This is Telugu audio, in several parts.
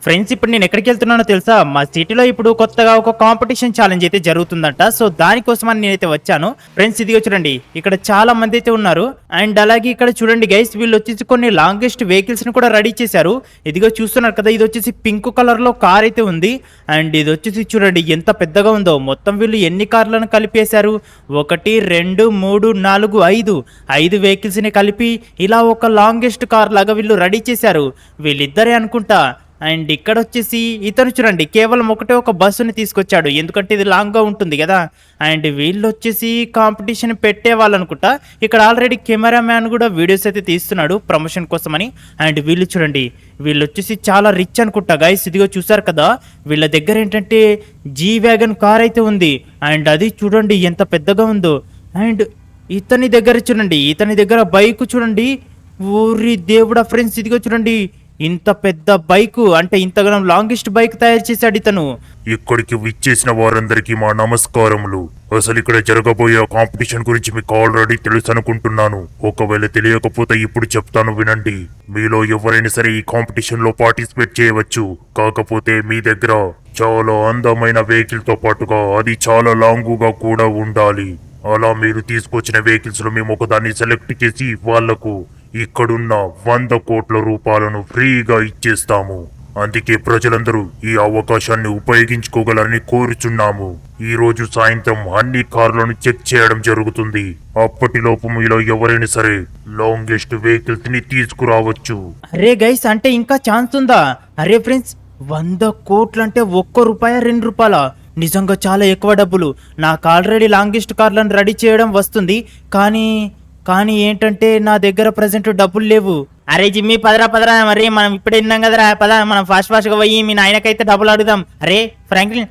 ఫ్రెండ్స్ ఇప్పుడు నేను ఎక్కడికి వెళ్తున్నానో తెలుసా? మా సిటీలో ఇప్పుడు కొత్తగా ఒక కాంపిటీషన్ ఛాలెంజ్ అయితే జరుగుతుందంట. సో దానికోసం అని నేనైతే వచ్చాను. ఫ్రెండ్స్ ఇదిగో చూడండి, ఇక్కడ చాలా మంది అయితే ఉన్నారు. అండ్ అలాగే ఇక్కడ చూడండి గైస్, వీళ్ళు వచ్చేసి కొన్ని లాంగెస్ట్ వెహికల్స్ ని కూడా రెడీ చేశారు. ఇదిగో చూస్తున్నారు కదా, ఇది వచ్చేసి పింక్ కలర్ లో కార్ అయితే ఉంది. అండ్ ఇది వచ్చేసి చూడండి ఎంత పెద్దగా ఉందో. మొత్తం వీళ్ళు ఎన్ని కార్లను కలిపేశారు? 1 2 3 4 5 వెహికల్స్ ని కలిపి ఇలా ఒక లాంగెస్ట్ కార్ లాగా వీళ్ళు రెడీ చేశారు. వీళ్ళిద్దరే అనుకుంటా. అండ్ ఇక్కడ వచ్చేసి ఇతను చూడండి కేవలం ఒక బస్సుని తీసుకొచ్చాడు, ఎందుకంటే ఇది లాంగ్గా ఉంటుంది కదా. అండ్ వీళ్ళు వచ్చేసి కాంపిటీషన్ పెట్టే వాళ్ళు అనుకుంటా. ఇక్కడ ఆల్రెడీ కెమెరామ్యాన్ కూడా వీడియోస్ అయితే తీస్తున్నాడు ప్రమోషన్ కోసమని. అండ్ వీళ్ళు చూడండి, వీళ్ళు వచ్చేసి చాలా రిచ్ అనుకుంటా గైస్. ఇదిగో చూసారు కదా, వీళ్ళ దగ్గర ఏంటంటే జీ వ్యాగన్ కార్ అయితే ఉంది. అండ్ అది చూడండి ఎంత పెద్దగా ఉందో. అండ్ ఇతని దగ్గర చూడండి, ఇతని దగ్గర బైక్ చూడండి. ఊరి దేవుడా ఫ్రెండ్స్, ఇదిగో చూడండి ఇంత పెద్ద బైక్, అంటే ఇంతగానం లాంగెస్ట్ బైక్ తయారు చేశాడు ఇతను. ఇక్కడికి విచ్చేసిన వారందరికీ మా నమస్కారములు. అసలు ఇక్కడ జరగబోయే కాంపిటీషన్ గురించి మీకు ఆల్రెడీ తెలుసు అనుకుంటున్నాను. ఒకవేళ తెలియకపోతే ఇప్పుడు చెప్తాను వినండి. మీలో ఎవరైనా సరే ఈ కాంపిటీషన్ లో పార్టిసిపేట్ చేయవచ్చు. కాకపోతే మీ దగ్గర చాలా అందమైన వెహికల్ తో పాటుగా అది చాలా లాంగుగా కూడా ఉండాలి. అలా మీరు తీసుకొచ్చిన వెహికల్స్ లో మేము ఒకదాన్ని సెలెక్ట్ చేసి వాళ్లకు ఇక్కడున్న 100 కోట్ల రూపాయలను ఫ్రీగా ఇచ్చేస్తాము. అందుకే ప్రజలందరూ ఈ అవకాశాన్ని ఉపయోగించుకోగలరని కోరుచున్నాము. ఈ రోజు సాయంత్రం అన్ని కార్లను చెక్ చేయడం జరుగుతుంది. అప్పటిలోపు మీలో ఎవరైనా సరే లాంగెస్ట్ వెహికల్స్ ని తీసుకురావచ్చు. అరే గైస్, అంటే ఇంకా ఛాన్స్ ఉందా? అరే ఫ్రెండ్స్, 100 కోట్లు అంటే ₹1 ₹2 నిజంగా చాలా ఎక్కువ డబ్బులు. నాకు ఆల్రెడీ లాంగెస్ట్ కార్లను రెడీ చేయడం వస్తుంది, కానీ ఏంటంటే నా దగ్గర ప్రజెంట్ డబ్బులు లేవు. అరే జిమ్మి, పదరా మరి మనం ఇప్పుడే విన్నాం కదరా, పద మనం ఫాస్ట్ గా పోయి మీ నాయనకైతే డబ్బులు అడుగుదాం. అరే ఫ్రాంక్లిన్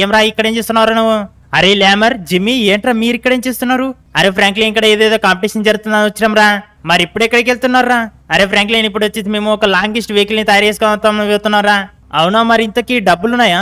ఏం ఇక్కడ ఏం చేస్తున్నారా నువ్వు? అరే ల్యామర్, జిమ్మి ఏంట్రా మీరు ఇక్కడ ఏం చేస్తున్నారు? అరే ఫ్రాంక్లిన్, ఇక్కడ ఏదేదో కాంపిటీషన్ జరుగుతుందని వచ్చినాం రా. మరి ఇప్పుడు ఎక్కడికి వెళ్తున్నారా? అరే ఫ్రాంక్లిన్, ఇప్పుడు వచ్చేసి మేము ఒక లాంగెస్ట్ వెహికల్ ని తయారు చేసుకొని వెళ్తున్నారా? అవునా, మరి ఇంతకీ డబ్బులున్నాయా?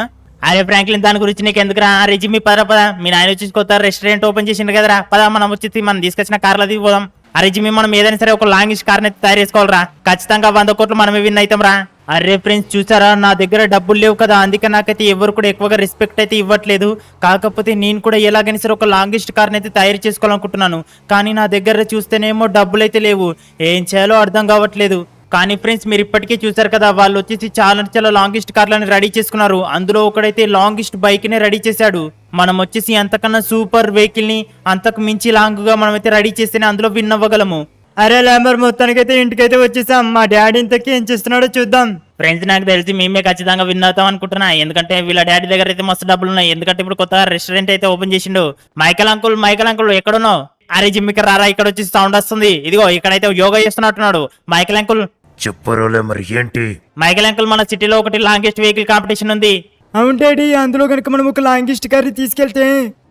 అరే ఫ్రాంక్లిన్, దాని గురించి నీకు ఎందుకురా? అరే జిమ్మి పద మీ నాయన వచ్చేసి కొత్త రెస్టారెంట్ ఓపెన్ చేసిండు కదరా, పద మనం వచ్చేసి మనం తీసుకొచ్చిన కార్లో పోదాం. అరే జిమ్మి, మనం ఏదైనా సరే ఒక లాంగెస్ట్ కార్ ని తయారు చేసుకోవాలరా. ఖచ్చితంగా 100 కోట్లు మనమే విన్ అవుతాం రా. అరే ఫ్రెండ్స్ చూసారా, నా దగ్గర డబ్బులు లేవు కదా, అందుకే నాకైతే ఎవరు కూడా ఎక్కువగా రెస్పెక్ట్ అయితే ఇవ్వట్లేదు. కాకపోతే నేను కూడా ఎలాగైనా సరే ఒక లాంగెస్ట్ కార్ అయితే తయారు చేసుకోవాలనుకుంటున్నాను. కానీ నా దగ్గర చూస్తేనేమో డబ్బులు అయితే లేవు, ఏం చేయాలో అర్థం కావట్లేదు. కానీ ఫ్రెండ్స్, మీరు ఇప్పటికే చూసారు కదా, వాళ్ళు వచ్చేసి చాలా లాంగెస్ట్ కార్లను రెడీ చేసుకున్నారు. అందులో ఒకడైతే లాంగెస్ట్ బైక్ ని రెడీ చేశాడు. మనం వచ్చేసి అంతకన్నా సూపర్ వెహికల్ ని అంతకు మించి లాంగ్ గా మనం అయితే రెడీ చేస్తేనే అందులో విన్ అవ్వగలము. అరే ల్యాంబర్, మొత్తానికైతే ఇంటికైతే వచ్చేసాం. మా డాడీ ఇంతకీ ఏం చేస్తున్నాడో చూద్దాం. ఫ్రెండ్స్, నాకు తెలిసి మేమే ఖచ్చితంగా విన్ అవుతాం అనుకుంటున్నా, ఎందుకంటే వీళ్ళ డాడీ దగ్గర అయితే మస్తు డబ్బులు ఉన్నాయి. ఎందుకంటే ఇప్పుడు కొత్త రెస్టారెంట్ అయితే ఓపెన్ చేసిండు. మైకల్ అంకుల్ ఎక్కడున్నావు? అరే జిమ్మికి రారా, ఇక్కడ వచ్చి సౌండ్ వస్తుంది. ఇదిగో ఇక్కడైతే యోగా చేస్తున్నట్టున్నాడు. మైకల్ అంకుల్ చెప్పరోలే, మరి ఏంటి? మైకల్ అంకుల్, మన సిటీలో ఒకటి లాంగెస్ట్ వెహికల్ కాంపిటీషన్ ఉంది. అవును డాడీ, అందులో కనుక మనం ఒక లాంగెస్ట్ కార్ తీసుకెళ్తే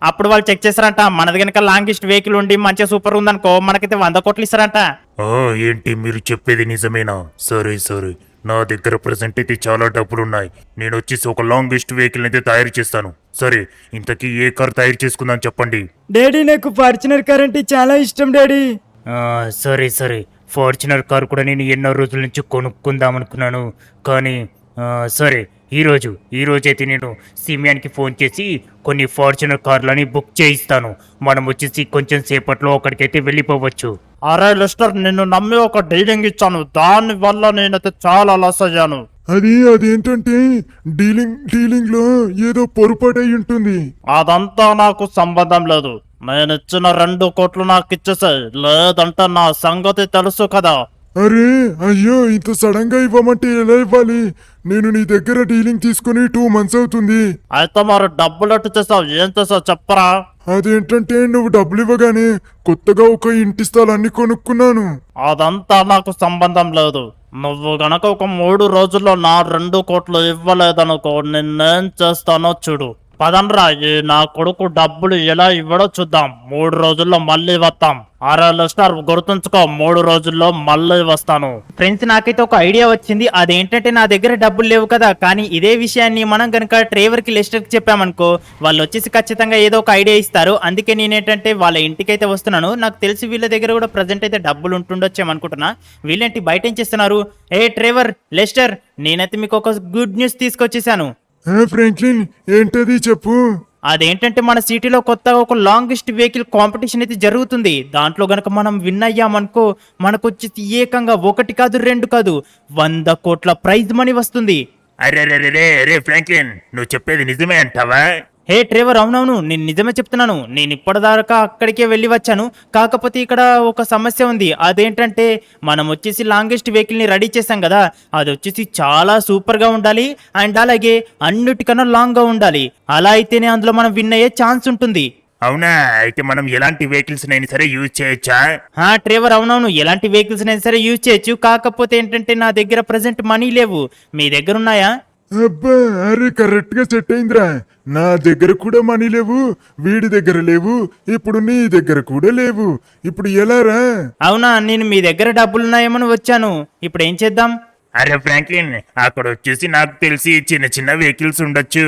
అప్పుడు వాళ్ళు చెక్ చేస్తారంట, మనది కనుక లాంగెస్ట్ వెహికల్ ఉండి మంచిగా సూపర్ ఉందనుకో, మనకైతే 100 కోట్లు ఇస్తారంట. ఏంటి మీరు చెప్పేది నిజమేనా? సరే నా దగ్గర ప్రెసెంట్ అయితే చాలా డబ్బులున్నాయి. నేను వచ్చేసి ఒక లాంగెస్ట్ వెహికల్ అయితే తయారు చేస్తాను. సరే, ఇంతకీ ఏ కార్ తయారు చేసుకుందాం చెప్పండి. డాడీ, నాకు ఫార్చునర్ కార్ అంటే చాలా ఇష్టం డాడీ. సరే ఫార్చునర్ కార్ కూడా నేను ఎన్నో రోజుల నుంచి కొనుక్కుందాం అనుకున్నాను. కానీ సరే, ఈ రోజైతే నేను సిమియానికి ఫోన్ చేసి కొన్ని ఫార్చునర్ కార్లని బుక్ చేయిస్తాను. మనం వచ్చేసి కొంచెం సేపట్లో అక్కడికైతే వెళ్ళిపోవచ్చు. అరే లెస్టర్, నిన్ను నమ్మి ఒక డీలింగ్ ఇచ్చాను, దాని వల్ల నేనైతే చాలా లాస్ అయ్యాను. అదేంటంటే డీలింగ్ లో ఏదో పొరపాటు అయి ఉంటుంది. అదంతా నాకు సంబంధం లేదు. నేను ఇచ్చిన 2 కోట్లు నాకు ఇచ్చేసాయి, లేదంటే నా సంగతి తెలుసు కదా. అరే అయ్యో, ఇంత సడన్ గా ఇవ్వమంటే ఎలా ఇవ్వాలి? నేను నీ దగ్గర డీలింగ్ తీసుకుని 2 months అవుతుంది. అయితే మరి డబ్బులు ఎట్టు చేసావు? ఏం చేసావు చెప్పరా? అదేంటంటే నువ్వు డబ్బులు ఇవ్వగానే కొత్తగా ఒక ఇంటి స్థలాన్ని కొనుక్కున్నాను. అదంతా నాకు సంబంధం లేదు. నువ్వు గనక ఒక 3 రోజుల్లో నా 2 కోట్లు ఇవ్వలేదనుకో, నిన్నేం చేస్తానో చూడు. పదండ్రా, ఈ నా కొడుకు డబ్బులు ఎలా ఇవ్వడో చూద్దాం. 3 రోజుల్లో మళ్ళీ వస్తాం. లెస్టర్ గుర్తుంచుకో, 3 రోజుల్లో మళ్ళీ వస్తాను. ఫ్రెండ్స్, నాకైతే ఒక ఐడియా వచ్చింది. అదేంటంటే నా దగ్గర డబ్బులు లేవు కదా, కానీ ఇదే విషయాన్ని మనం కనుక ట్రేవర్ కి లెస్టర్ కి చెప్పామనుకో, వాళ్ళు వచ్చేసి ఖచ్చితంగా ఏదో ఒక ఐడియా ఇస్తారు. అందుకే నేనేంటంటే వాళ్ళ ఇంటికైతే వస్తున్నాను. నాకు తెలిసి వీళ్ళ దగ్గర కూడా ప్రజెంట్ అయితే డబ్బులు ఉంటుండొచ్చేమనుకుంటున్నా. వీళ్ళేంటి బయట ఏం చేస్తున్నారు? ఏ ట్రేవర్, లెస్టర్, నేనైతే మీకు ఒక గుడ్ న్యూస్ తీసుకొచ్చేసాను. ఫ్రాంక్లిన్, ఏంటది చెప్పు. అదేంటంటే మన సిటీలో కొత్తగా ఒక లాంగెస్ట్ వెహికల్ కాంపిటీషన్ అయితే జరుగుతుంది. దాంట్లో గనక మనం విన్ అయ్యామనుకో, మనకు వచ్చేసి ఏకంగా 1 కాదు 2 కాదు 100 కోట్ల ప్రైజ్ మనీ వస్తుంది. అరే ఫ్రాంక్లిన్, నువ్వు చెప్పేది నిజమే అంటావా? హే ట్రేవర్, అవునవును, నేను నిజమే చెప్తున్నాను. నేను ఇప్పటిదాకా అక్కడికే వెళ్ళి వచ్చాను. కాకపోతే ఇక్కడ ఒక సమస్య ఉంది. అదేంటంటే మనం వచ్చేసి లాంగెస్ట్ వెహికల్ ని రెడీ చేసాం కదా, అది వచ్చేసి చాలా సూపర్ గా ఉండాలి. అండ్ అలాగే అన్నిటికన్నా లాంగ్ గా ఉండాలి. అలా అయితేనే అందులో మనం విన్ అయ్యే ఛాన్స్ ఉంటుంది. అవునా? అయితే మనం ఎలాంటి వెహికల్స్ నైనా సరే యూజ్ చేయొచ్చా? ట్రేవర్, అవునవును, ఎలాంటి వెహికల్స్ అయినా సరే యూజ్ చేయొచ్చు. కాకపోతే ఏంటంటే నా దగ్గర ప్రెసెంట్ మనీ లేవు. మీ దగ్గర ఉన్నాయా? అబ్బా, అరే కరెక్ట్ గా సెట్ అయిందిరా. నా దగ్గర కూడా మనీ లేవు, వీడి దగ్గర లేవు, ఇప్పుడు నీ దగ్గర కూడా లేవు. ఇప్పుడు ఎలారా? అవునా, నేను మీ దగ్గర డబ్బులున్నాయేమని వచ్చాను. ఇప్పుడు ఏం చేద్దాం? అరే ఫ్రాంక్లిన్, అక్కడ వచ్చేసి నాకు తెలిసి చిన్న చిన్న వెహికల్స్ ఉండొచ్చు.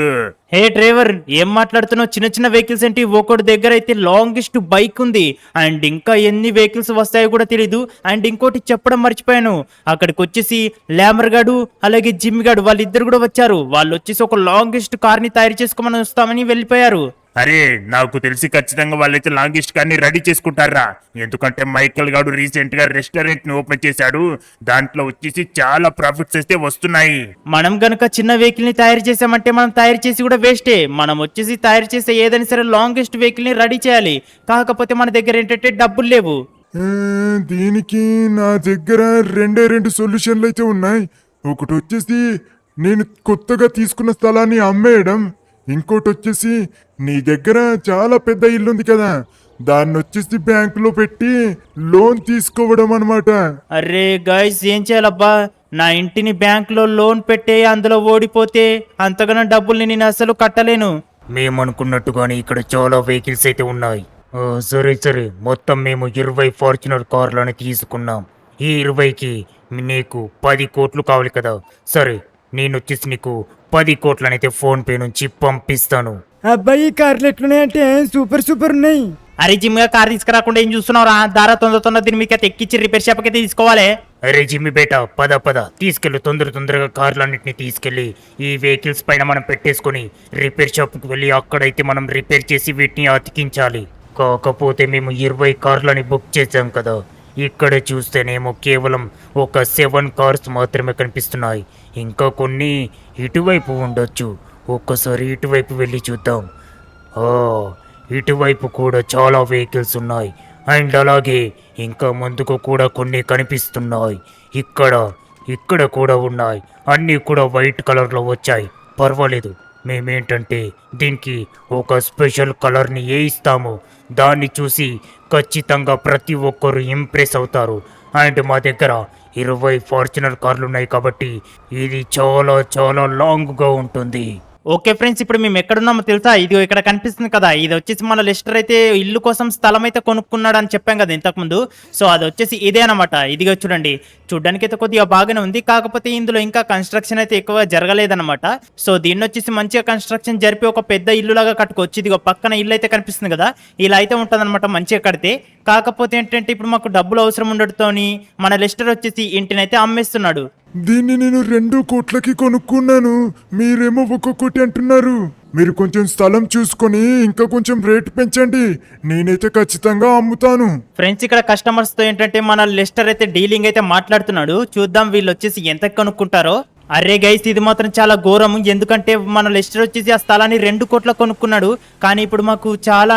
హే డ్రైవర్, ఏం మాట్లాడుతున్నావు? చిన్న చిన్న వెహికల్స్ ఏంటి? ఒకటి దగ్గర అయితే లాంగెస్ట్ బైక్ ఉంది. అండ్ ఇంకా ఎన్ని వెహికల్స్ వస్తాయో కూడా తెలీదు. అండ్ ఇంకోటి చెప్పడం మర్చిపోయాను, అక్కడికి వచ్చేసి ల్యామర్ గాడు అలాగే జిమ్ గాడు వాళ్ళిద్దరు కూడా వచ్చారు. వాళ్ళు వచ్చేసి ఒక లాంగెస్ట్ కార్ ని తయారు చేసుకోమని వస్తామని వెళ్ళిపోయారు. అరే, నాకు తెలిసి ఖచ్చితంగా వాళ్ళైతే లాంగెస్ట్ కార్ని రెడీ చేసుకుంటారా. ఎందుకంటే మైకల్ గాడు రీసెంట్ గా రెస్టారెంట్ ని ఓపెన్ చేశాడు. దాంట్లో వచ్చేసి చాలా ప్రాఫిట్స్ అయితే వస్తున్నాయి. మనం గనుక చిన్న వెహికల్ ని తయారు చేసామంటే మనం తయారు చేసి కూడా వేస్టే. మనం వచ్చేసి తయారు చేసే ఏదైనా సరే లాంగెస్ట్ వెహికల్ ని రెడీ చేయాలి. కాకపోతే మన దగ్గర ఏంటంటే డబ్బులు లేవు. దీనికి నా దగ్గర 2 సొల్యూషన్లు అయితే ఉన్నాయి. ఒకటి వచ్చేసి నేను కొత్తగా తీసుకున్న స్థలాన్ని అమ్మేయడం, ఇంకోటి వచ్చేసి నీ దగ్గర చాలా పెద్ద ఇల్లు ఉంది కదా, దాన్ని వచ్చేసి బ్యాంకులో పెట్టి లోన్ తీసుకోవడం అన్నమాట. అరే గైస్, ఏం చేయాలబ్బా? నా ఇంటిని బ్యాంక్ లో లోన్ పెట్టే అందులో ఓడిపోతే అంతగానో డబ్బుల్ని నేను అసలు కట్టలేను. మేము అనుకున్నట్టుగానే ఇక్కడ చాలా వెహికల్స్ అయితే ఉన్నాయి. సరే, మొత్తం మేము 20 ఫార్చునర్ కార్లను తీసుకున్నాం. ఈ 20కి నీకు 10 కోట్లు కావాలి కదా. సరే, నేను వచ్చేసి నీకు 10 కోట్లనైతే ఫోన్ పే నుంచి పంపిస్తాను. అబ్బాయి, ఈ కార్లు ఎట్లున్నాయంటే సూపర్ ఉన్నాయి. అరే జిమ్ గా కార్ తీసుకురాకుండా ఏం చూస్తున్నావురా? దారా తొందర దీని మీకు ఎక్కించి రిపేర్ షాప్ అయితే తీసుకోవాలి. అరే జిమ్మి బేట, పద తీసుకెళ్ళు, తొందరగా కార్లన్నింటినీ తీసుకెళ్ళి ఈ వెహికల్స్ పైన మనం పెట్టేసుకొని రిపేర్ షాప్కి వెళ్ళి అక్కడైతే మనం రిపేర్ చేసి వీటిని అతికించాలి. కాకపోతే మేము 20 కార్లని బుక్ చేసాం కదా, ఇక్కడ చూస్తేనేమో కేవలం ఒక 7 కార్స్ మాత్రమే కనిపిస్తున్నాయి. ఇంకా కొన్ని ఇటువైపు ఉండొచ్చు. ఒక్కసారి ఇటువైపు వెళ్ళి చూద్దాం. ఇటువైపు కూడా చాలా వెహికల్స్ ఉన్నాయి. అండ్ అలాగే ఇంకా ముందుకు కూడా కొన్ని కనిపిస్తున్నాయి. ఇక్కడ కూడా ఉన్నాయి. అన్నీ కూడా వైట్ కలర్లో వచ్చాయి. పర్వాలేదు, మేమేంటంటే దీనికి ఒక స్పెషల్ కలర్ని వేయిస్తాము. దాన్ని చూసి ఖచ్చితంగా ప్రతి ఒక్కరు ఇంప్రెస్ అవుతారు. అండ్ మా దగ్గర 20 ఫార్చునర్ కార్లు ఉన్నాయి కాబట్టి ఇది చాలా లాంగ్గా ఉంటుంది. ఓకే ఫ్రెండ్స్, ఇప్పుడు మేము ఎక్కడున్నామో తెలుసా? ఇది ఇక్కడ కనిపిస్తుంది కదా, ఇది వచ్చేసి మన లెస్టర్ అయితే ఇల్లు కోసం స్థలం అయితే కొనుక్కున్నాడు అని చెప్పాం కదా ఇంతకుముందు. సో అది వచ్చేసి ఇదే అనమాట. ఇదిగా చూడండి, చూడ్డానికి అయితే కొద్దిగా బాగానే ఉంది. కాకపోతే ఇందులో ఇంకా కన్స్ట్రక్షన్ అయితే ఎక్కువ జరగలేదన్నమాట. సో దీన్ని వచ్చేసి మంచిగా కన్స్ట్రక్షన్ జరిపి ఒక పెద్ద ఇల్లు లాగా కట్టుకోవచ్చు. ఇదిగో పక్కన ఇల్లు అయితే కనిపిస్తుంది కదా, ఇలా అయితే ఉంటుంది అనమాట మంచిగా కడితే. కాకపోతే ఏంటంటే ఇప్పుడు మాకు డబ్బులు అవసరం ఉండటంతోని మన లెస్టర్ వచ్చేసి ఇంటిని అయితే అమ్మేస్తున్నాడు. దీన్ని నేను 2 కోట్లకి కొనుక్కున్నాను, మీరేమో 1 కోటి అంటున్నారు. మీరు కొంచెం స్థలం చూసుకొని ఇంకా కొంచెం రేటు పెంచండి, నేనైతే ఖచ్చితంగా అమ్ముతాను. ఫ్రెండ్స్, ఇక్కడ కస్టమర్స్ తో ఏంటంటే మన లెస్టర్ అయితే డీలింగ్ అయితే మాట్లాడుతున్నాడు. చూద్దాం వీళ్ళు వచ్చేసి ఎంత కనుక్కుంటారో. అరే గైస్, ఇది మాత్రం చాలా ఘోరం. ఎందుకంటే మన లెస్టర్ వచ్చేసి ఆ స్థలాన్ని 2 కోట్ల కొనుక్కున్నాడు. కానీ ఇప్పుడు మాకు చాలా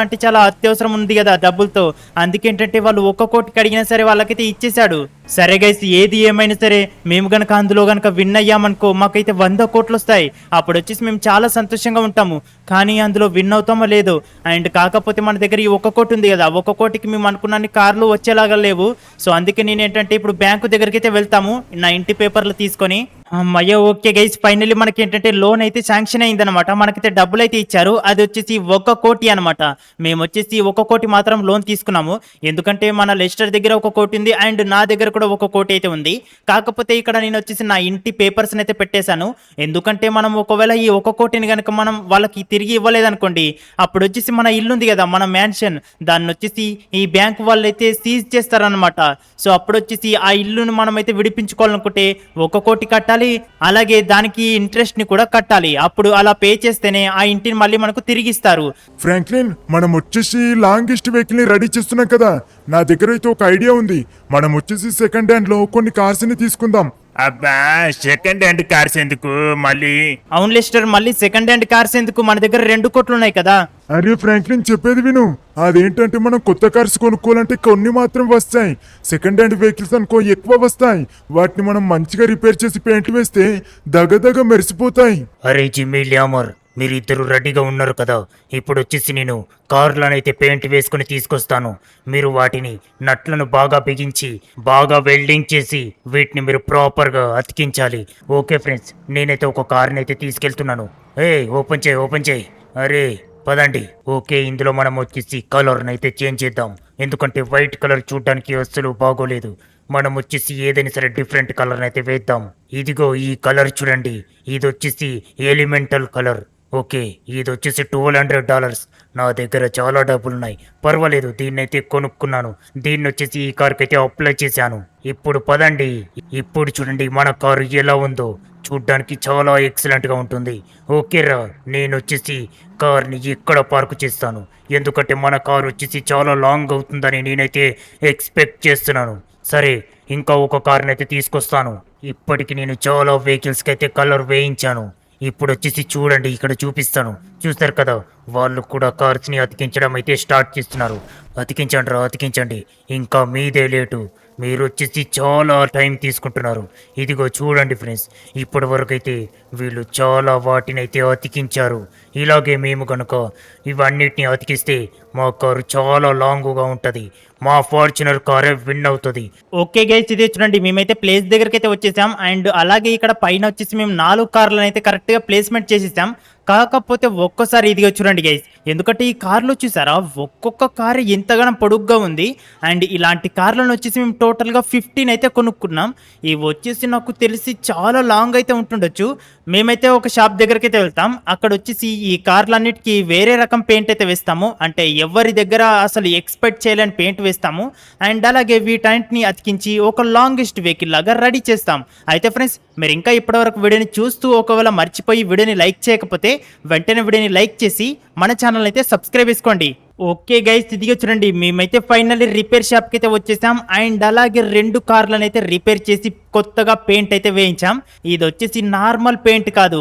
అత్యవసరం ఉంది కదా డబ్బులతో. అందుకేంటంటే వాళ్ళు 1 కోటికి అడిగినా సరే వాళ్ళకైతే ఇచ్చేశాడు. సరే గైస్, ఏది ఏమైనా సరే మేము గనక అందులో గనక విన్ అయ్యామనుకో మాకైతే 100 కోట్లు వస్తాయి. అప్పుడు వచ్చేసి మేము చాలా సంతోషంగా ఉంటాము. కానీ అందులో విన్ అవుతామో లేదో. అండ్ కాకపోతే మన దగ్గర ఈ 1 కోటి ఉంది కదా, 1 కోటికి మేము అనుకున్న కార్లు వచ్చేలాగా లేవు. సో అందుకే నేను ఏంటంటే ఇప్పుడు బ్యాంకు దగ్గరికి అయితే వెళ్తాము నా ఇంటి పేపర్లు తీసుకొని. అమ్మయ్య ఓకే గైస్ ఫైనల్లీ మనకి ఏంటంటే లోన్ అయితే శాంక్షన్ అయిందనమాట. మనకైతే డబ్బులు అయితే ఇచ్చారు. అది వచ్చేసి 1 కోటి అనమాట. మేము వచ్చేసి 1 కోటి మాత్రం లోన్ తీసుకున్నాము. ఎందుకంటే మన లెస్టర్ దగ్గర 1 కోటి ఉంది అండ్ నా దగ్గర కూడా 1 కోటి అయితే ఉంది. కాకపోతే ఇక్కడ నేను వచ్చేసి నా ఇంటి పేపర్స్ అయితే పెట్టేశాను. ఎందుకంటే మనం ఒకవేళ ఈ 1 కోటిని కనుక మనం వాళ్ళకి తిరిగి ఇవ్వలేదనుకోండి, అప్పుడు వచ్చేసి మన ఇల్లు ఉంది కదా, మన మ్యాన్షన్, దాన్ని వచ్చేసి ఈ బ్యాంక్ వాళ్ళు అయితే సీజ్ చేస్తారనమాట. సో అప్పుడు వచ్చేసి ఆ ఇల్లును మనం అయితే విడిపించుకోవాలనుకుంటే 1 కోటి కట్టాలి, అలాగే దానికి ఇంట్రెస్ట్ ని కూడా కట్టాలి. అప్పుడు అలా పే చేస్తేనే ఆ ఇంటిని మళ్ళీ మనకు తిరిగిస్తారు. ఫ్రాంక్లిన్, మనం వచ్చేసి లాంగెస్ట్ వెహికల్ ని రెడీ చేస్తున్నాం కదా, నా దగ్గర అయితే ఒక ఐడియా ఉంది. మనం వచ్చేసి సెకండ్ హ్యాండ్ లో కొన్ని కార్స్ ని తీసుకుందాం. అబ్బా, సెకండ్ హ్యాండ్ కార్స్ ఎందుకు మళ్ళీ? అవును లెస్టర్, మళ్ళీ సెకండ్ హ్యాండ్ కార్స్ ఎందుకు? మన దగ్గర 2 కోట్లు ఉన్నాయి కదా. అరే ఫ్రాంక్లిన్, చెప్పేది విను. అదేంటంటే మనం కొత్త కార్స్ కొనుక్కోవాలంటే కొన్ని మాత్రం వస్తాయి, సెకండ్ హ్యాండ్ వెహికల్స్ అనుకో ఎక్కువ వస్తాయి. వాటిని మనం మంచిగా రిపేర్ చేసి పెయింట్ వేస్తే దగదగ మెరిసిపోతాయి. అరే జిమ్మీ ల్యామర్, మీరిద్దరు రెడీగా ఉన్నారు కదా. ఇప్పుడు వచ్చేసి నేను కార్లనైతే పెయింట్ వేసుకుని తీసుకొస్తాను. మీరు వాటిని నట్లను బాగా బిగించి బాగా వెల్డింగ్ చేసి వీటిని మీరు ప్రాపర్గా అతికించాలి. ఓకే ఫ్రెండ్స్, నేనైతే ఒక కార్ని అయితే తీసుకెళ్తున్నాను. ఓపెన్ చేయి. అరే పదండి. ఓకే, ఇందులో మనం వచ్చేసి కలర్ని అయితే చేంజ్ చేద్దాం. ఎందుకంటే వైట్ కలర్ చూడడానికి అస్సలు బాగోలేదు. మనం వచ్చేసి ఏదైనా సరే డిఫరెంట్ కలర్ అయితే వేద్దాం. ఇదిగో ఈ కలర్ చూడండి, ఇది వచ్చేసి ఎలిమెంటల్ కలర్. ఓకే, ఇది వచ్చేసి $1200. నా దగ్గర చాలా డబ్బులున్నాయి, పర్వాలేదు, దీన్నైతే కొనుక్కున్నాను. దీన్ని వచ్చేసి ఈ కార్కి అయితే అప్లై చేశాను. ఇప్పుడు పదండి. ఇప్పుడు చూడండి మన కారు ఎలా ఉందో, చూడ్డానికి చాలా ఎక్సలెంట్ గా ఉంటుంది. ఓకేరా, నేను వచ్చేసి కార్ని ఇక్కడ పార్క్ చేస్తాను. ఎందుకంటే మన కారు వచ్చేసి చాలా లాంగ్ అవుతుందని నేనైతే ఎక్స్పెక్ట్ చేస్తున్నాను. సరే, ఇంకా ఒక కార్ని అయితే తీసుకొస్తాను. ఇప్పటికి నేను చాలా వెహికల్స్కి అయితే కలర్ వేయించాను. ఇప్పుడు వచ్చేసి చూడండి, ఇక్కడ చూపిస్తాను. చూస్తారు కదా, వాళ్ళు కూడా కార్స్ని అతికించడం అయితే స్టార్ట్ చేస్తున్నారు. అతికించండి, ఇంకా మీదే లేటు. మీరు వచ్చేసి చాలా టైం తీసుకుంటున్నారు. ఇదిగో చూడండి ఫ్రెండ్స్, ఇప్పటి వరకు అయితే వీళ్ళు చాలా వాటినైతే అతికించారు. ఇలాగే మేము కనుక ఇవన్నిటిని అతికిస్తే మా కారు చాలా లాంగుగా ఉంటుంది. మా ఫార్చునర్ కారే విన్ అవుతుంది. ఓకే గైస్, ఇదే చూడండి, మేమైతే ప్లేస్ దగ్గరికి అయితే వచ్చేసాం. అండ్ అలాగే ఇక్కడ పైన వచ్చేసి మేము 4 కార్లను అయితే కరెక్ట్గా ప్లేస్మెంట్ చేసేసాం. కాకపోతే ఒక్కోసారి ఇదిగా చూడండి గైస్, ఎందుకంటే ఈ కార్లు చూసారా, ఒక్కొక్క కార్ ఎంతగానో పొడుగ్గా ఉంది. అండ్ ఇలాంటి కార్లను వచ్చేసి మేము టోటల్గా 15 అయితే కొనుక్కున్నాం. ఇవి వచ్చేసి నాకు తెలిసి చాలా లాంగ్ అయితే ఉంటుండొచ్చు. మేమైతే ఒక షాప్ దగ్గరికి అయితే వెళ్తాం. అక్కడ వచ్చేసి ఈ కార్లన్నిటికీ వేరే రకం పెయింట్ అయితే వేస్తాము. అంటే ఎవరి దగ్గర అసలు ఎక్స్పెక్ట్ చేయలేని పెయింట్ వేస్తాము. అండ్ అలాగే వీటన్నిటిని అతికించి ఒక లాంగెస్ట్ వెహికల్ లాగా రెడీ చేస్తాం. అయితే ఫ్రెండ్స్, మీరు ఇంకా ఇప్పటివరకు వీడియోని చూస్తూ ఒకవేళ మర్చిపోయి వీడియోని లైక్ చేయకపోతే వెంటనే వీడియోని లైక్ చేసి మన ఛానల్ అయితే సబ్స్క్రైబ్ చేసుకోండి. ఓకే గైస్, ఇదిగా చూడండి, మేమైతే ఫైనల్లీ రిపేర్ షాప్కి అయితే వచ్చేసాం. అండ్ అలాగే 2 కార్లను అయితే రిపేర్ చేసి కొత్తగా పెయింట్ అయితే వేయించాం. ఇది వచ్చేసి నార్మల్ పెయింట్ కాదు,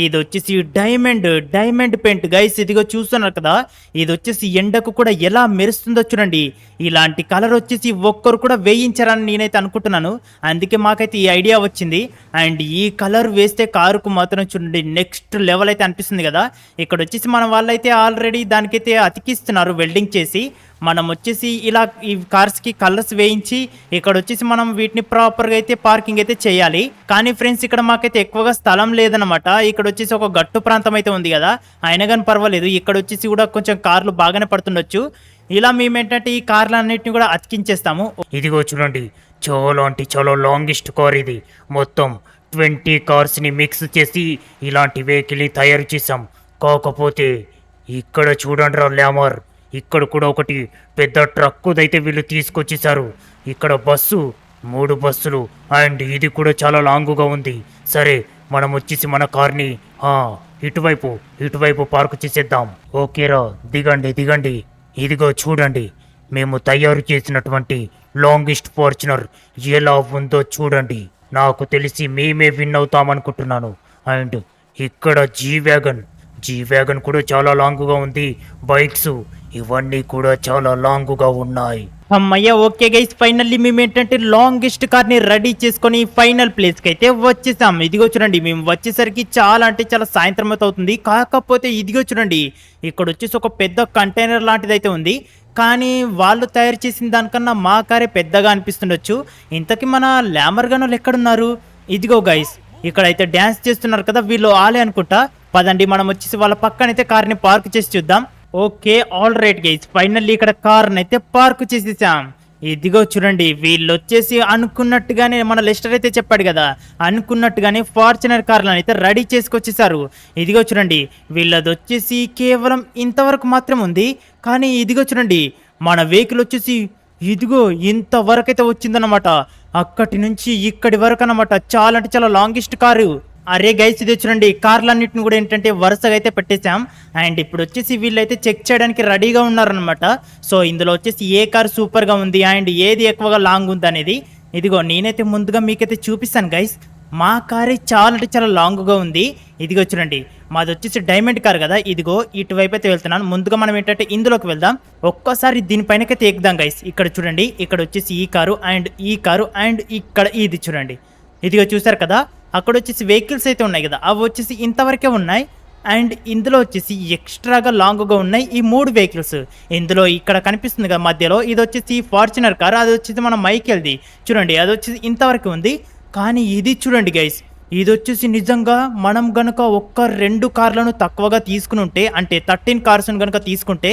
ఇది వచ్చేసి డైమండ్ పెయింట్ గైస్. ఇదిగో చూస్తున్నారు కదా, ఇది వచ్చేసి ఎండకు కూడా ఎలా మెరుస్తుందో చూడండి. ఇలాంటి కలర్ వచ్చేసి ఒక్కరు కూడా వేయించారని నేనైతే అనుకుంటున్నాను. అందుకే మాకైతే ఈ ఐడియా వచ్చింది. అండ్ ఈ కలర్ వేస్తే కారుకు మాత్రం చూడండి నెక్స్ట్ లెవెల్ అయితే అనిపిస్తుంది కదా. ఇక్కడ వచ్చేసి మన వాళ్ళైతే ఆల్రెడీ దానికైతే అతికిస్తున్నారు వెల్డింగ్ చేసి. మనం వచ్చేసి ఇలా ఈ కార్స్కి కలర్స్ వేయించి ఇక్కడ వచ్చేసి మనం వీటిని ప్రాపర్గా అయితే పార్కింగ్ అయితే చేయాలి. కానీ ఫ్రెండ్స్, ఇక్కడ మాకైతే ఎక్కువగా స్థలం లేదనమాట. ఇక్కడ వచ్చేసి ఒక గట్టు ప్రాంతం అయితే ఉంది కదా, అయినా కానీ పర్వాలేదు. ఇక్కడ వచ్చేసి కూడా కొంచెం కార్లు బాగానే పడుతుండొచ్చు. ఇలా మేము ఏంటంటే ఈ కార్లన్నిటిని కూడా అతికించేస్తాము. ఇదిగో చూడండి, చాలా లాంగెస్ట్ కార్ ఇది. మొత్తం 20 కార్స్ని మిక్స్ చేసి ఇలాంటి వెహికల్ని తయారు చేసాం. కాకపోతే ఇక్కడ చూడండి రా ల్యామర్, ఇక్కడ కూడా ఒకటి పెద్ద ట్రక్కుదైతే వీళ్ళు తీసుకొచ్చేసారు. ఇక్కడ 3 బస్సులు అండ్ ఇది కూడా చాలా లాంగుగా ఉంది. సరే, మనం వచ్చేసి మన కార్ని ఇటువైపు పార్క్ చేసేద్దాం. ఓకేరా, దిగండి. ఇదిగో చూడండి, మేము తయారు చేసినటువంటి లాంగెస్ట్ ఫార్చునర్ ఎలా ఉందో చూడండి. నాకు తెలిసి మేమే విన్ అవుతామనుకుంటున్నాను. అండ్ ఇక్కడ జీ వ్యాగన్ కూడా చాలా లాంగుగా ఉంది. బైక్స్ ఇవన్నీ కూడా చాలా లాంగుగా ఉన్నాయి. అమ్మయ్య, ఓకే గైస్, ఫైనల్లీ మేము ఏంటంటే లాంగెస్ట్ కార్ని రెడీ చేసుకొని ఫైనల్ ప్లేస్కి అయితే వచ్చేసాం. ఇదిగో చూడండి, మేము వచ్చేసరికి చాలా సాయంత్రం అయితే అవుతుంది. కాకపోతే ఇదిగో చూడండి, ఇక్కడ వచ్చేసి ఒక పెద్ద కంటైనర్ లాంటిది అయితే ఉంది. కానీ వాళ్ళు తయారు చేసిన దానికన్నా మా కారే పెద్దగా అనిపిస్తుండొచ్చు. ఇంతకీ మన ల్యామర్ గనులు ఎక్కడున్నారు? ఇదిగో గైస్, ఇక్కడైతే డ్యాన్స్ చేస్తున్నారు కదా వీళ్ళు ఆలే అనుకుంటా. పదండి మనం వచ్చేసి వాళ్ళ పక్కనైతే కార్ని పార్క్ చేసి చూద్దాం. Okay all right guys, finally ఇక్కడ కార్ని అయితే పార్క్ చేసేసాం. ఇదిగో చూడండి, వీళ్ళు వచ్చేసి అనుకున్నట్టుగానే మన లెస్టర్ అయితే చెప్పాడు కదా, అనుకున్నట్టుగానే ఫార్చునర్ కార్లను అయితే రెడీ చేసుకొచ్చేసారు. ఇదిగో చూడండి, వీళ్ళది వచ్చేసి కేవలం ఇంతవరకు మాత్రం ఉంది. కానీ ఇదిగో చూడండి, మన వెహికల్ వచ్చేసి ఇదిగో ఇంతవరకు అయితే వచ్చిందన్నమాట. అక్కడి నుంచి ఇక్కడి వరకు అన్నమాట. చాలా అంటే చాలా లాంగెస్ట్ కారు. అరే గైస్ ఇది చూడండి, కార్లన్నిటిని కూడా ఏంటంటే వరుసగా అయితే పెట్టేశాం. అండ్ ఇప్పుడు వచ్చేసి వీళ్ళైతే చెక్ చేయడానికి రెడీగా ఉన్నారనమాట. సో ఇందులో వచ్చేసి ఏ కార్ సూపర్గా ఉంది అండ్ ఏది ఎక్కువగా లాంగ్ ఉంది అనేది ఇదిగో నేనైతే ముందుగా మీకైతే చూపిస్తాను గైస్. మా కారే చాలా అంటే చాలా లాంగ్గా ఉంది. ఇదిగో చూడండి, మాది వచ్చేసి డైమండ్ కార్ కదా. ఇదిగో ఇటువైపు అయితే వెళ్తున్నాను. ముందుగా మనం ఏంటంటే ఇందులోకి వెళ్దాం. ఒక్కసారి దీనిపైనకైతే ఎక్కుదాం గైస్. ఇక్కడ చూడండి, ఇక్కడ వచ్చేసి ఈ కారు అండ్ ఈ కారు అండ్ ఇక్కడ ఇది చూడండి. ఇదిగో చూసారు కదా, అక్కడ వచ్చేసి వెహికల్స్ అయితే ఉన్నాయి కదా, అవి వచ్చేసి ఇంతవరకే ఉన్నాయి. అండ్ ఇందులో వచ్చేసి ఎక్స్ట్రాగా లాంగ్గా ఉన్నాయి ఈ 3 వెహికల్స్. ఇందులో ఇక్కడ కనిపిస్తుంది కదా మధ్యలో, ఇది వచ్చేసి ఫార్చునర్ కార్, అది వచ్చేసి మన మైకేల్ది చూడండి, అది వచ్చేసి ఇంతవరకు ఉంది. కానీ ఇది చూడండి గైస్, ఇది వచ్చేసి నిజంగా మనం గనుక ఒక్క 2 కార్లను తక్కువగా తీసుకుని ఉంటే, అంటే 13 కార్స్ కనుక తీసుకుంటే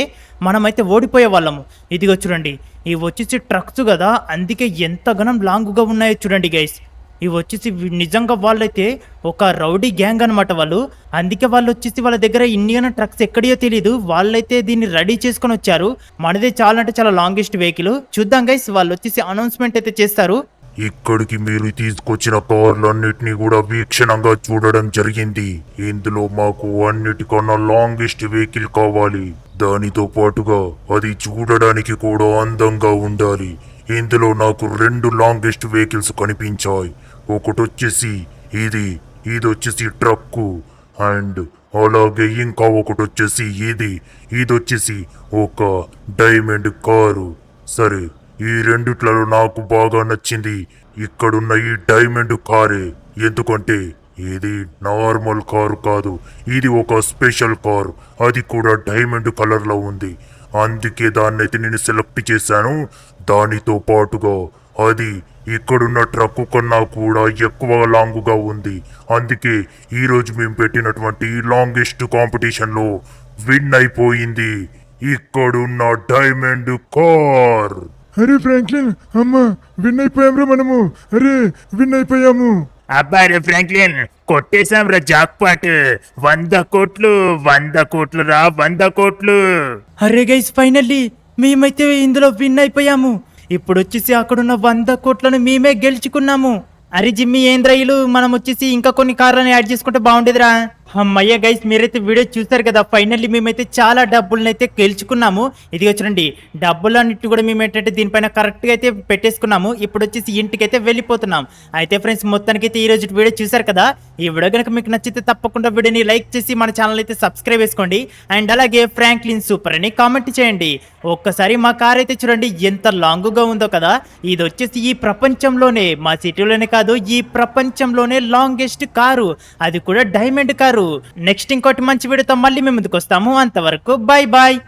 మనమైతే ఓడిపోయే వాళ్ళము. ఇదిగో చూడండి, ఇవి వచ్చేసి ట్రక్స్ కదా, అందుకే ఎంత గనం లాంగ్గా ఉన్నాయో చూడండి గైస్. ఇవి వచ్చేసి నిజంగా వాళ్ళైతే ఒక రౌడీ గ్యాంగ్ అనమాట వాళ్ళు. అందుకే వాళ్ళు వచ్చేసి వాళ్ళ దగ్గర ఇండియన్ ట్రక్స్ ఎక్కడియో తెలియదు, వాళ్ళైతే దీన్ని రెడీ చేసుకొని వచ్చారు. మనదే చాలా అంటే చాలా లాంగెస్ట్ వెహికల్. చూద్దాం గైస్, వాళ్ళు వచ్చేసి అనౌన్స్మెంట్ అయితే చేస్తారు. ఇక్కడికి మీరు తీసుకొచ్చిన కార్లన్నిటినీ కూడా వీక్షణంగా చూడడం జరిగింది. ఇందులో మాకు అన్నిటికన్నా లాంగెస్ట్ వెహికల్ కావాలి. దానితో పాటుగా అది చూడడానికి కూడా అందంగా ఉండాలి. ఇందులో నాకు 2 లాంగెస్ట్ వెహికల్స్ కనిపించాయి. ఒకటి వచ్చేసి ఇది వచ్చేసి ట్రక్కు అండ్ అలాగే ఇంకా ఒకటి వచ్చేసి ఇది వచ్చేసి ఒక డైమండ్ కారు. సరే, ఈ రెండిట్లలో నాకు బాగా నచ్చింది ఇక్కడున్న ఈ డైమండ్ కారే. ఎందుకంటే ఇది నార్మల్ కారు కాదు, ఇది ఒక స్పెషల్ కారు, అది కూడా డైమండ్ కలర్లో ఉంది. అందుకే దాన్నైతే నేను సెలెక్ట్ చేశాను. దానితో పాటుగా అది ఇక్కడున్న ట్రక్కు కన్నా కూడా ఎక్కువ లాంగుగా ఉంది. అందుకే ఈరోజు మేము పెట్టినటువంటి లాంగెస్ట్ కాంపిటీషన్లో విన్ అయిపోయింది ఇక్కడున్న డైమండ్ కార్. అరే ఫ్రాంక్లిన్, అమ్మా విన్ అయిపోయాం మనము. అరే విన్ అయిపోయాము. అబ్బాయి ఫ్రాంక్లిన్, కొట్టేశాం రా జాక్పాట్. 100 కోట్లు రా, 100 కోట్లు. అరే గైస్, ఫైనల్లీ మేమైతే ఇందులో విన్ అయిపోయాము. ఇప్పుడు వచ్చేసి అక్కడున్న 100 కోట్లను మేమే గెలుచుకున్నాము. అరే జిమ్మి, ఏంద్రయ్యలు మనం వచ్చేసి ఇంకా కొన్ని కార్లను యాడ్ చేసుకుంటే బాగుండేదిరా. అమ్మయ్య గైస్, మీరైతే వీడియో చూస్తారు కదా, ఫైనల్లీ మేమైతే చాలా డబ్బులను అయితే గెలుచుకున్నాము. ఇదిగో చూడండి, డబ్బులన్నిటి కూడా మేము ఏంటంటే దీనిపైన కరెక్ట్గా అయితే పెట్టేసుకున్నాము. ఇప్పుడు వచ్చేసి ఇంటికైతే వెళ్ళిపోతున్నాం. అయితే ఫ్రెండ్స్, మొత్తానికి అయితే ఈ రోజు వీడియో చూసారు కదా. ఈ వీడియో కనుక మీకు నచ్చితే తప్పకుండా వీడియోని లైక్ చేసి మన ఛానల్ అయితే సబ్స్క్రైబ్ చేసుకోండి. అండ్ అలాగే ఫ్రాంక్లిన్ సూపర్ అని కామెంట్ చేయండి. ఒక్కసారి మా కార్ అయితే చూడండి ఎంత లాంగ్గా ఉందో కదా. ఇది వచ్చేసి ఈ ప్రపంచంలోనే, మా సిటీలోనే కాదు, ఈ ప్రపంచంలోనే లాంగెస్ట్ కారు, అది కూడా డైమండ్ కారు. నెక్స్ట్ ఇంకోటి మంచి వీడియోతో మళ్ళీ మేము ముందుకు వస్తాము. అంతవరకు బాయ్ బాయ్.